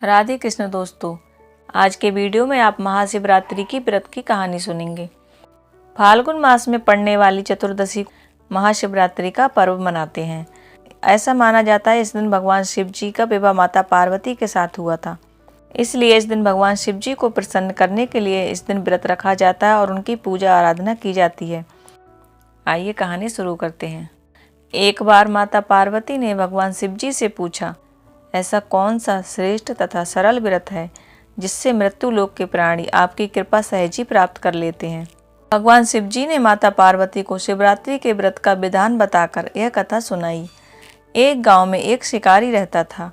राधे कृष्ण दोस्तों, आज के वीडियो में आप महाशिवरात्रि की व्रत की कहानी सुनेंगे। फाल्गुन मास में पड़ने वाली चतुर्दशी महाशिवरात्रि का पर्व मनाते हैं। ऐसा माना जाता है इस दिन भगवान शिव जी का विवाह माता पार्वती के साथ हुआ था। इसलिए इस दिन भगवान शिव जी को प्रसन्न करने के लिए इस दिन व्रत रखा जाता है और उनकी पूजा आराधना की जाती है। आइए कहानी शुरू करते हैं। एक बार माता पार्वती ने भगवान शिव जी से पूछा, ऐसा कौन सा श्रेष्ठ तथा सरल व्रत है जिससे मृत्यु लोक के प्राणी आपकी कृपा सहज ही प्राप्त कर लेते हैं। भगवान शिव जी ने माता पार्वती को शिवरात्रि के व्रत का विधान बताकर यह कथा सुनाई। एक गांव में एक शिकारी रहता था।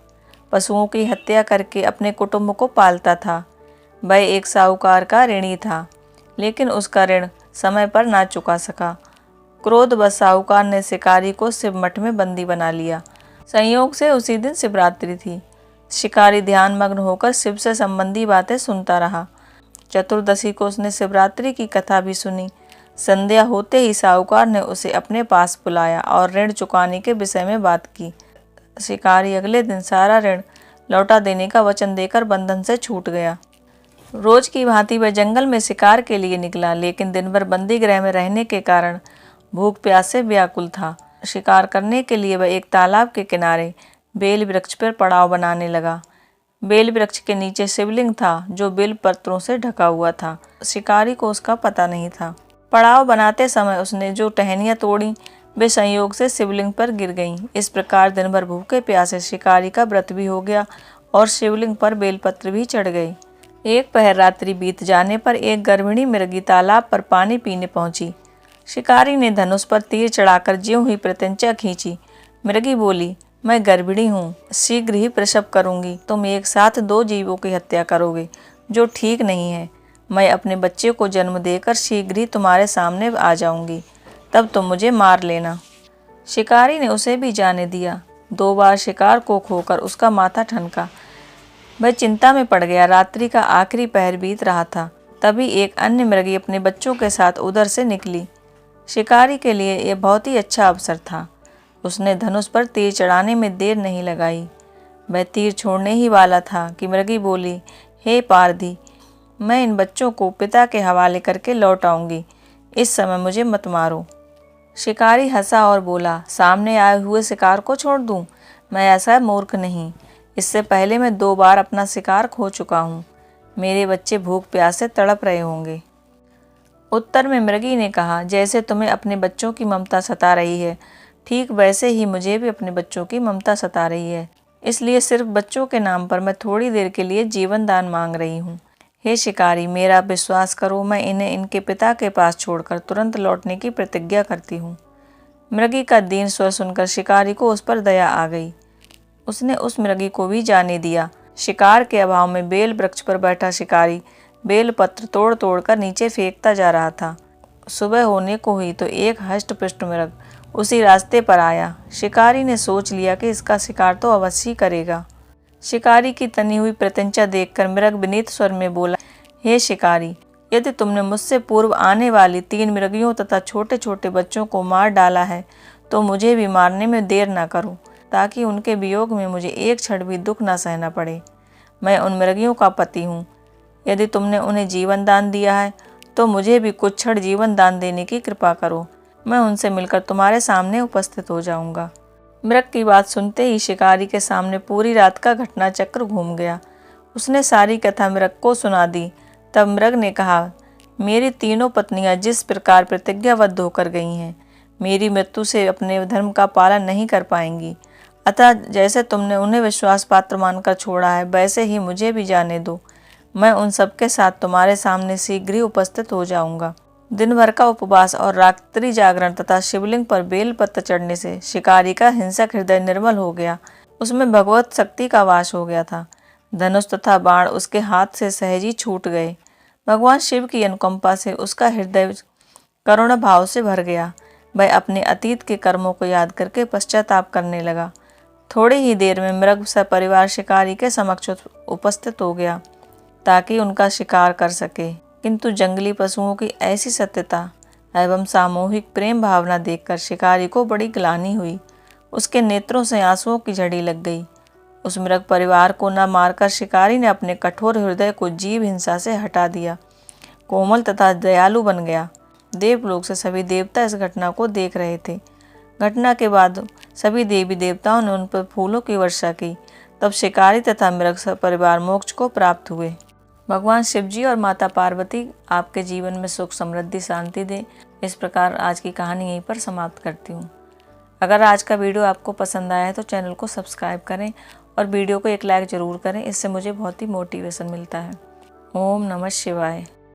पशुओं की हत्या करके अपने कुटुंब को पालता था। वह एक साहूकार का ऋणी था, लेकिन उसका ऋण समय पर ना चुका सका। क्रोधवश साहूकार ने शिकारी को शिव मठ में बंदी बना लिया। संयोग से उसी दिन शिवरात्रि थी। शिकारी ध्यानमग्न होकर शिव से संबंधी बातें सुनता रहा। चतुर्दशी को उसने शिवरात्रि की कथा भी सुनी। संध्या होते ही साहूकार ने उसे अपने पास बुलाया और ऋण चुकाने के विषय में बात की। शिकारी अगले दिन सारा ऋण लौटा देने का वचन देकर बंधन से छूट गया। रोज की भांति वह जंगल में शिकार के लिए निकला, लेकिन दिन भर बंदी गृह में रहने के कारण भूख प्यास से व्याकुल था। शिकार करने के लिए वह एक तालाब के किनारे बेल वृक्ष पर पड़ाव बनाने लगा। बेल वृक्ष के नीचे शिवलिंग था जो बेल पत्रों से ढका हुआ था। शिकारी को उसका पता नहीं था। पड़ाव बनाते समय उसने जो टहनियाँ तोड़ी वे संयोग से शिवलिंग पर गिर गईं। इस प्रकार दिन भर भूखे प्यासे शिकारी का व्रत भी हो गया और शिवलिंग पर बेलपत्र भी चढ़ गए। एक पहर रात्रि बीत जाने पर एक गर्भिणी मृगी तालाब पर पानी पीने पहुंची। शिकारी ने धनुष पर तीर चढ़ाकर ज्यों ही प्रत्यंचा खींची। मृगी बोली, मैं गर्भिणी हूँ, शीघ्र ही प्रसव करूंगी। तुम एक साथ दो जीवों की हत्या करोगे, जो ठीक नहीं है। मैं अपने बच्चे को जन्म देकर शीघ्र ही तुम्हारे सामने आ जाऊंगी, तब तुम मुझे मार लेना। शिकारी ने उसे भी जाने दिया। 2 बार शिकार को खोकर उसका माथा ठनका। वह चिंता में पड़ गया। रात्रि का आखिरी पहर बीत रहा था। तभी एक अन्य मृगी अपने बच्चों के साथ उधर से निकली। शिकारी के लिए यह बहुत ही अच्छा अवसर था। उसने धनुष पर तीर चढ़ाने में देर नहीं लगाई। वह तीर छोड़ने ही वाला था कि मृगी बोली, हे पारधी, मैं इन बच्चों को पिता के हवाले करके लौट आऊंगी। इस समय मुझे मत मारो। शिकारी हंसा और बोला, सामने आए हुए शिकार को छोड़ दूं? मैं ऐसा मूर्ख नहीं। इससे पहले मैं 2 बार अपना शिकार खो चुका हूँ। मेरे बच्चे भूख प्यास से तड़प रहे होंगे। उत्तर में मृगी ने कहा, जैसे तुम्हें अपने बच्चों की ममता सता रही है, ठीक वैसे ही मुझे भी अपने बच्चों की ममता सता रही है। इसलिए सिर्फ बच्चों के नाम पर मैं थोड़ी देर के लिए जीवन दान मांग रही हूँ। हे शिकारी, मेरा विश्वास करो, मैं इन्हें इनके पिता के पास छोड़कर तुरंत लौटने की प्रतिज्ञा करती हूँ। मृगी का दीन स्वर सुनकर शिकारी को उस पर दया आ गई। उसने उस मृगी को भी जाने दिया। शिकार के अभाव में बेल वृक्ष पर बैठा शिकारी बेल पत्र तोड़ तोड़ कर नीचे फेंकता जा रहा था। सुबह होने को हुई तो एक हष्ट पुष्ट मृग उसी रास्ते पर आया। शिकारी ने सोच लिया कि इसका शिकार तो अवश्य करेगा। शिकारी की तनी हुई प्रत्यंचा देखकर मृग विनीत स्वर में बोला, हे शिकारी, यदि तुमने मुझसे पूर्व आने वाली 3 मृगियों तथा छोटे छोटे बच्चों को मार डाला है तो मुझे भी मारने में देर न करो, ताकि उनके वियोग में मुझे एक क्षण भी दुख न सहना पड़े। मैं उन मृगियों का पति हूँ। यदि तुमने उन्हें जीवन दान दिया है तो मुझे भी कुछ क्षण जीवन दान देने की कृपा करो। मैं उनसे मिलकर तुम्हारे सामने उपस्थित हो जाऊंगा। मृग की बात सुनते ही शिकारी के सामने पूरी रात का घटना चक्र घूम गया। उसने सारी कथा मृग को सुना दी। तब मृग ने कहा, मेरी तीनों पत्नियां जिस प्रकार प्रतिज्ञाबद्ध होकर गई हैं, मेरी मृत्यु से अपने धर्म का पालन नहीं कर पाएंगी। अतः जैसे तुमने उन्हें विश्वास पात्र मानकर छोड़ा है, वैसे ही मुझे भी जाने दो। मैं उन सबके साथ तुम्हारे सामने शीघ्र ही उपस्थित हो जाऊंगा। दिन भर का उपवास और रात्रि जागरण तथा शिवलिंग पर बेल पत्र चढ़ने से शिकारी का हिंसक हृदय निर्मल हो गया। उसमें भगवत शक्ति का वास हो गया था। धनुष तथा बाण उसके हाथ से सहज ही छूट गए। भगवान शिव की अनुकंपा से उसका हृदय करुण भाव से भर गया। वह अपने अतीत के कर्मों को याद करके पश्चाताप करने लगा। थोड़ी ही देर में मृग सपरिवार शिकारी के समक्ष उपस्थित हो गया ताकि उनका शिकार कर सके। किंतु जंगली पशुओं की ऐसी सत्यता एवं सामूहिक प्रेम भावना देखकर शिकारी को बड़ी ग्लानि हुई। उसके नेत्रों से आंसुओं की झड़ी लग गई। उस मृग परिवार को न मारकर शिकारी ने अपने कठोर हृदय को जीव हिंसा से हटा दिया, कोमल तथा दयालु बन गया। देवलोक से सभी देवता इस घटना को देख रहे थे। घटना के बाद सभी देवी देवताओं ने उन पर फूलों की वर्षा की। तब शिकारी तथा मृग परिवार मोक्ष को प्राप्त हुए। भगवान शिव जी और माता पार्वती आपके जीवन में सुख, समृद्धि, शांति दे। इस प्रकार आज की कहानी यहीं पर समाप्त करती हूँ। अगर आज का वीडियो आपको पसंद आया है तो चैनल को सब्सक्राइब करें और वीडियो को एक लाइक ज़रूर करें। इससे मुझे बहुत ही मोटिवेशन मिलता है। ओम नमः शिवाय।